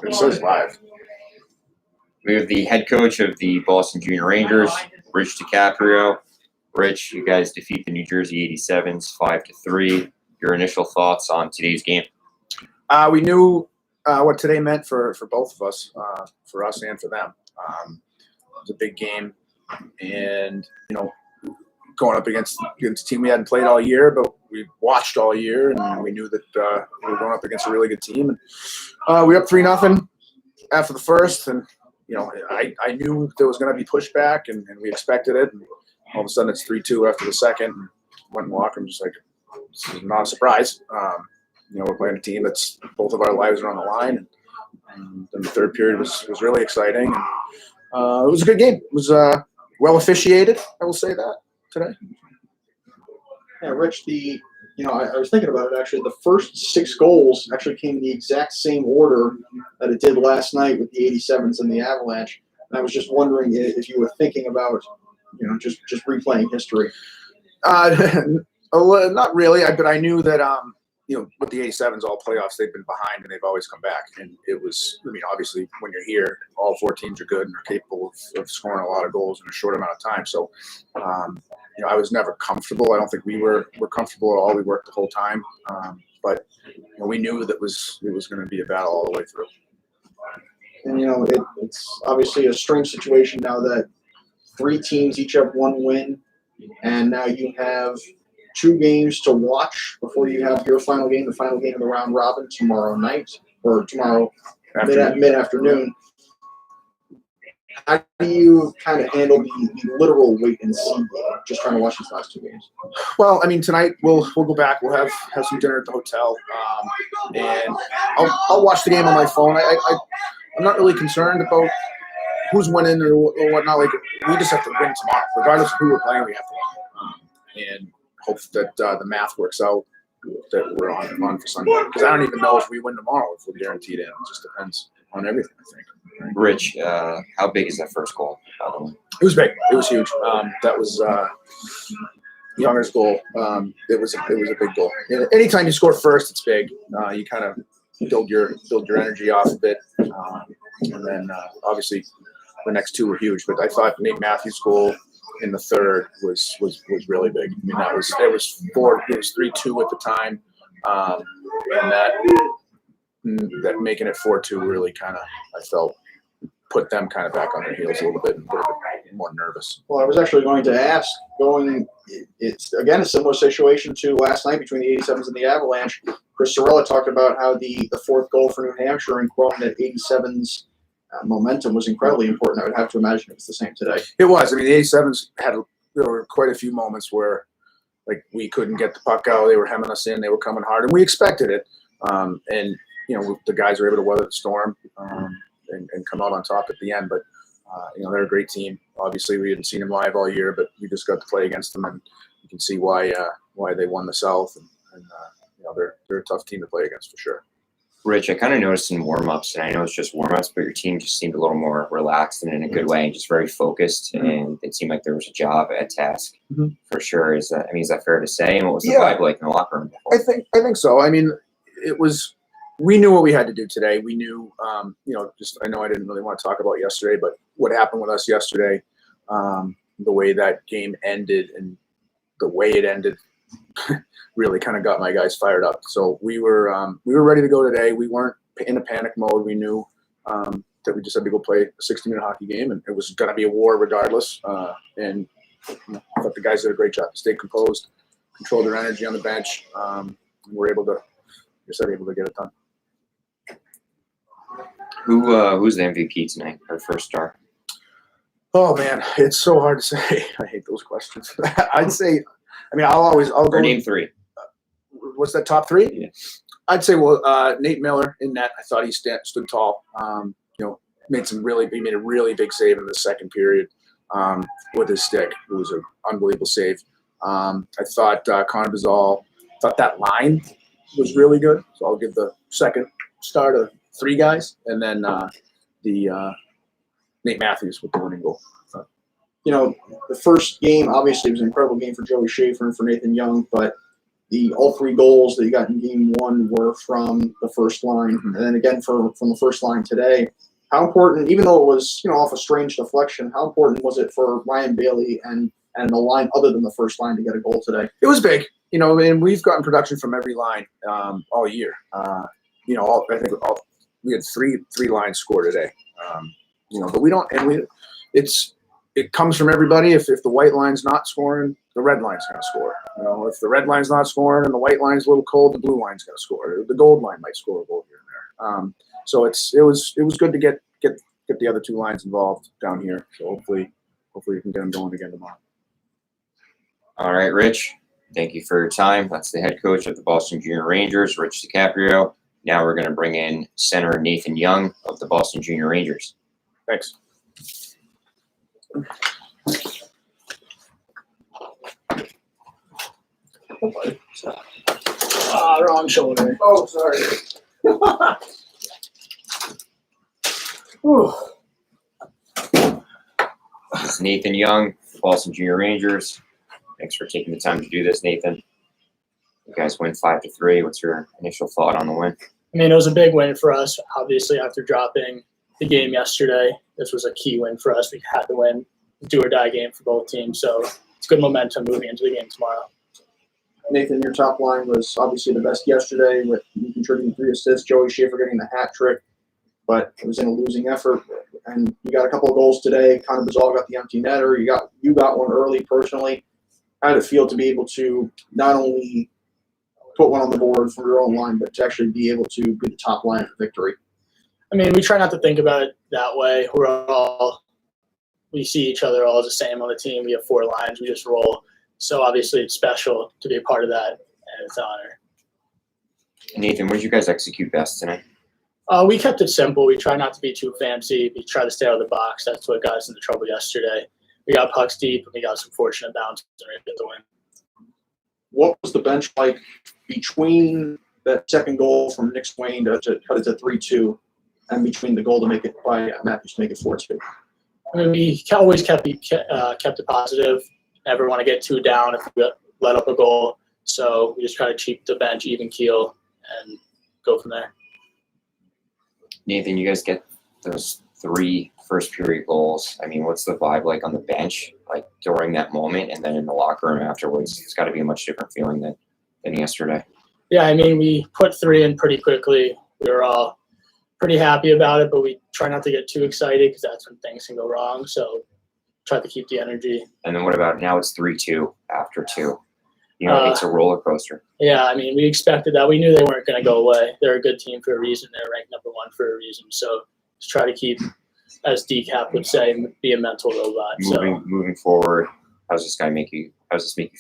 It says live. We have the head coach of the Boston Junior Rangers, Rich DiCaprio. Rich, you guys defeat the New Jersey 87's 5-3. Your initial thoughts on today's game? We knew what today meant for both of us, for us and for them. It was a big game, and going up against a team we hadn't played all year, but we watched all year, and we knew that we were going up against a really good team. And we were up 3-0 after the first, and I knew there was going to be pushback, and we expected it. And all of a sudden, it's 3-2 after the second. And went and walked. I'm just like, this is not a surprise. We're playing a team that's both of our lives are on the line. And then the third period was really exciting. And, it was a good game. It was well officiated. I will say that today. Yeah, Rich. I was thinking about it actually. The first 6 goals actually came in the exact same order that it did last night with the 87's and the Avalanche. And I was just wondering if you were thinking about, just replaying history. Not really. But I knew that with the 87's all playoffs, they've been behind and they've always come back. And it was, obviously when you're here, all 4 teams are good and are capable of scoring a lot of goals in a short amount of time. So, I was never comfortable. I don't think we were comfortable at all. We worked the whole time. But we knew that it was going to be a battle all the way through. And, it's obviously a strange situation now that 3 teams each have 1 win, and now you have 2 games to watch before you have your final game, the final game of the round robin tomorrow night, or tomorrow mid-afternoon. How do you kind of handle the literal wait and see game, just trying to watch these last 2 games? Well, tonight we'll go back. We'll have some dinner at the hotel, and I'll watch the game on my phone. I'm not really concerned about who's winning or whatnot. Like, we just have to win tomorrow, regardless of who we're playing. We have to win, and hope that the math works out that we're on for Sunday. Because I don't even know if we win tomorrow if we're guaranteed in. It just depends on everything, I think. Rich, how big is that first goal? It was big. It was huge. That was Younger's goal. It was a big goal. Anytime you score first, it's big. You kind of build your energy off of it, and then obviously the next 2 were huge. But I thought Nate Matthews' goal in the third was really big. It was 3-2 at the time, and that making it 4-2 really kind of, I felt, put them kind of back on their heels a little bit and a little bit more nervous. Well, I was actually going to ask, it's again a similar situation to last night between the 87's and the Avalanche. Chris Sorella talked about how the 4th goal for New Hampshire and quoting that 87's momentum was incredibly important. I would have to imagine it was the same today. It was. The 87's there were quite a few moments where, like, we couldn't get the puck out. They were hemming us in. They were coming hard, and we expected it. And the guys were able to weather the storm and come out on top at the end. But they're a great team. Obviously, we hadn't seen them live all year, but we just got to play against them, and you can see why they won the South. And they're a tough team to play against for sure. Rich, I kind of noticed in warm-ups, and I know it's just warm-ups, but your team just seemed a little more relaxed and in a good way, and just very focused. And it seemed like there was a job at task for sure. Is that fair to say? And what was the vibe like in the locker room? I think so. It was. We knew what we had to do today. We knew, I know I didn't really want to talk about yesterday, but what happened with us yesterday, the way that game ended and the way it ended really kind of got my guys fired up. So we were ready to go today. We weren't in a panic mode. We knew that we just had to go play a 60-minute hockey game, and it was going to be a war regardless. And I thought the guys did a great job. Stay composed, control their energy on the bench. And we're able to get it done. Who's the MVP tonight, or first star? Oh man, it's so hard to say. I hate those questions. I'd say, I'll go. Name 3. What's that, top 3? Yeah. I'd say, Nate Miller in net. I thought he stood tall. Made a really big save in the second period with his stick. It was an unbelievable save. I thought Connor Bazal, that line was really good. So I'll give the second star to 3 guys, and then the Nate Matthews with the winning goal. The first game obviously was an incredible game for Joey Schaefer and for Nathan Young, but all 3 goals that you got in game 1 were from the first line, and then again from the first line today. How important, even though it was off a strange deflection, how important was it for Ryan Bailey and a line other than the first line to get a goal today? It was big, and we've gotten production from every line all year. We had three lines score today. But we don't, it comes from everybody. If the white line's not scoring, the red line's going to score. If the red line's not scoring and the white line's a little cold, the blue line's going to score. The gold line might score a goal here and there. So it was good to get the other 2 lines involved down here. So hopefully we can get them going again tomorrow. All right, Rich. Thank you for your time. That's the head coach of the Boston Junior Rangers, Rich DiCaprio. Now we're going to bring in center Nathan Young of the Boston Junior Rangers. Thanks. Wrong shoulder. Oh, sorry. This is Nathan Young, Boston Junior Rangers. Thanks for taking the time to do this, Nathan. You guys win 5-3. What's your initial thought on the win? I mean, it was a big win for us. Obviously, after dropping the game yesterday, this was a key win for us. We had to win, do or die game for both teams. So it's good momentum moving into the game tomorrow. Nathan, your top line was obviously the best yesterday with you contributing 3 assists, Joey Schaefer getting the hat trick, but it was in a losing effort. And you got a couple of goals today. Connor Bazal got the empty netter. You got one early personally. How did it feel to be able to not only put one on the board from your own line, but to actually be able to be the top line of victory? I mean, we try not to think about it that way. We see each other all as the same on the team. We have 4 lines. We just roll. So obviously it's special to be a part of that, and it's an honor. Nathan, what did you guys execute best tonight? We kept it simple. We try not to be too fancy. We try to stay out of the box. That's what got us into trouble yesterday. We got pucks deep, and we got some fortunate bounces and we get the win. What was the bench like between that second goal from Nick Swain to cut it to 3-2 and between the goal to make it by Matthews to make it 4-2? I mean, we always kept it positive. Never want to get too down if we let up a goal. So we just try to keep the bench even keel and go from there. Nathan, you guys get those 3 first period goals. I mean, what's the vibe like on the bench, like during that moment, and then in the locker room afterwards? It's got to be a much different feeling than yesterday. Yeah, I mean, we put 3 in pretty quickly. We were all pretty happy about it, but we try not to get too excited because that's when things can go wrong. So try to keep the energy. And then what about now? It's 3-2 after 2. It's a roller coaster. Yeah, I mean, we expected that. We knew they weren't going to go away. They're a good team for a reason. They're ranked number 1 for a reason. So just try to keep, as DCAP would say, be a mental robot. Moving forward, how does this make you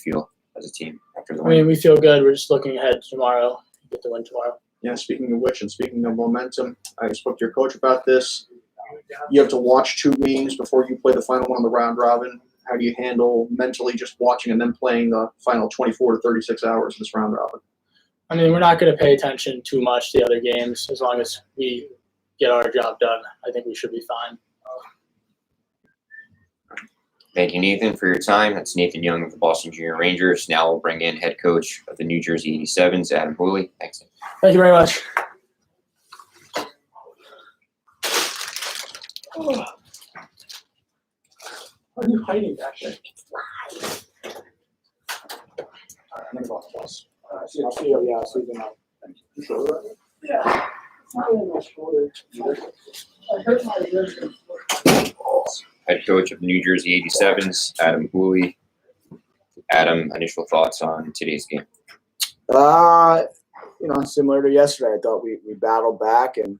feel as a team after the win? I mean, we feel good. We're just looking ahead tomorrow. Get the win tomorrow. Yeah, speaking of which and speaking of momentum, I spoke to your coach about this. You have to watch 2 games before you play the final one on the round robin. How do you handle mentally just watching and then playing the final 24 to 36 hours of this round robin? I mean, we're not going to pay attention too much to the other games. As long as we get our job done, I think we should be fine. Thank you, Nathan, for your time. That's Nathan Young of the Boston Junior Rangers. Now we'll bring in head coach of the New Jersey 87's, Adam Hooley. Thanks. Thank you very much. What are you hiding back there? All right, I'm going to go on the bus. I'll see you. Yeah, I'll see you now. Thank you. Sure, right? Yeah. It's not really my shoulder. I hurt my wrist. Head coach of the New Jersey 87's, Adam Hooley. Adam, initial thoughts on today's game? Similar to yesterday, I thought we battled back and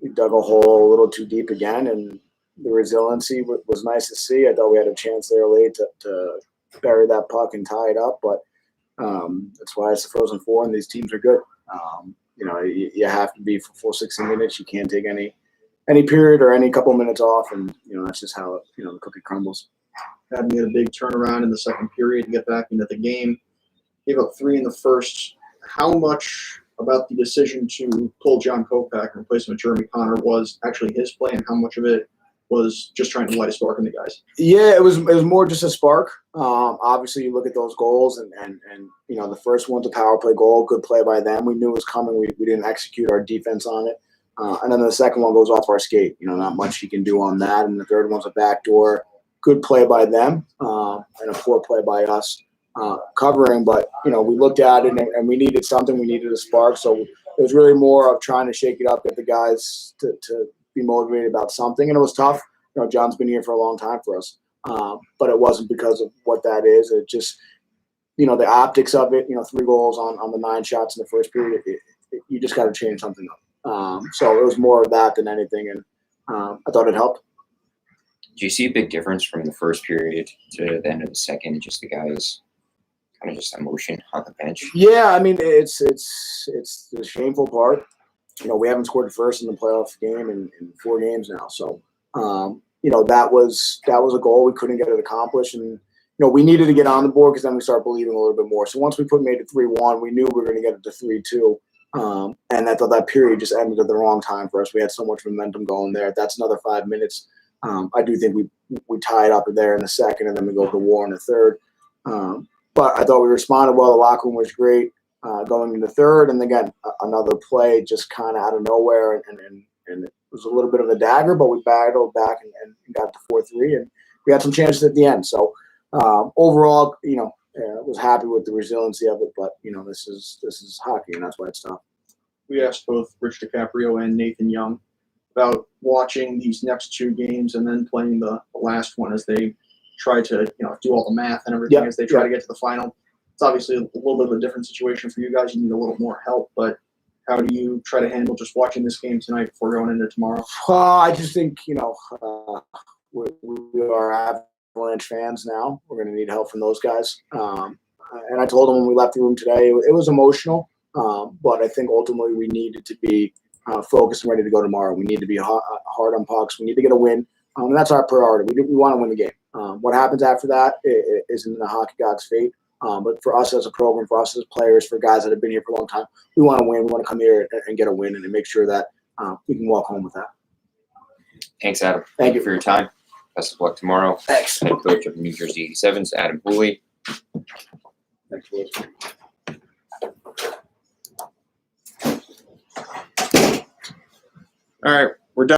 we dug a hole a little too deep again, and the resiliency was nice to see. I thought we had a chance there late to bury that puck and tie it up, but that's why it's the Frozen Four, and these teams are good. You have to be for full 60 minutes. You can't take any period or any couple minutes off, and that's just how the cookie crumbles. Having a big turnaround in the second period to get back into the game. Gave up 3 in the first. How much about the decision to pull John Kopak and replace him with Jeremy Connor was actually his play, and how much of it was just trying to light a spark in the guys? Yeah, it was more just a spark. Obviously, you look at those goals, and you know, the first one's a power play goal, good play by them. We knew it was coming. We didn't execute our defense on it. And then the second one goes off our skate. You know, not much you can do on that. And the third one's a backdoor, good play by them, and a poor play by us covering. But you know, we looked at it, and we needed something. We needed a spark. So it was really more of trying to shake it up, get the guys to be motivated about something. And it was tough. You know, John's been here for a long time for us, but it wasn't because of what that is. It just, you know, the optics of it. You know, 3 goals on the 9 shots in the first period. You just got to change something up. So it was more of that than anything, and I thought it helped. Do you see a big difference from the first period to the end of the second? Just the guys, kind of just emotion on the bench. Yeah, I mean, it's the shameful part. You know, we haven't scored the first in the playoff game in 4 games now. So, you know, that was a goal we couldn't get it accomplished. And, you know, we needed to get on the board because then we started believing a little bit more. So once we made it 3-1, we knew we were going to get it to 3-2. And I thought that period just ended at the wrong time for us. We had so much momentum going there. That's another 5 minutes. I do think we tie it up there in the second, and then we go to war in the third. But I thought we responded well. The locker room was great. Going into third, and again, another play just kind of out of nowhere, and it was a little bit of a dagger, but we battled back and got to 4-3, and we had some chances at the end. So overall, you know, was happy with the resiliency of it, but you know, this is hockey, and that's why it's tough. We asked both Rich DiCaprio and Nathan Young about watching these next 2 games and then playing the last one as they try to, you know, do all the math and everything as they try to get to the final. It's obviously a little bit of a different situation for you guys. You need a little more help, but how do you try to handle just watching this game tonight before going into tomorrow? I just think, you know, we are Avalanche fans now. We're going to need help from those guys. And I told them when we left the room today, it was emotional, but I think ultimately we needed to be focused and ready to go tomorrow. We need to be hard on pucks. We need to get a win, and that's our priority. We want to win the game. What happens after that isn't the hockey god's fate. But for us as a program, for us as players, for guys that have been here for a long time, we want to win. We want to come here and get a win and make sure that we can walk home with that. Thanks, Adam. Thank you for your time. Best of luck tomorrow. Thanks. Head coach of New Jersey 87's, Adam Klee. Thanks, Liz. All right.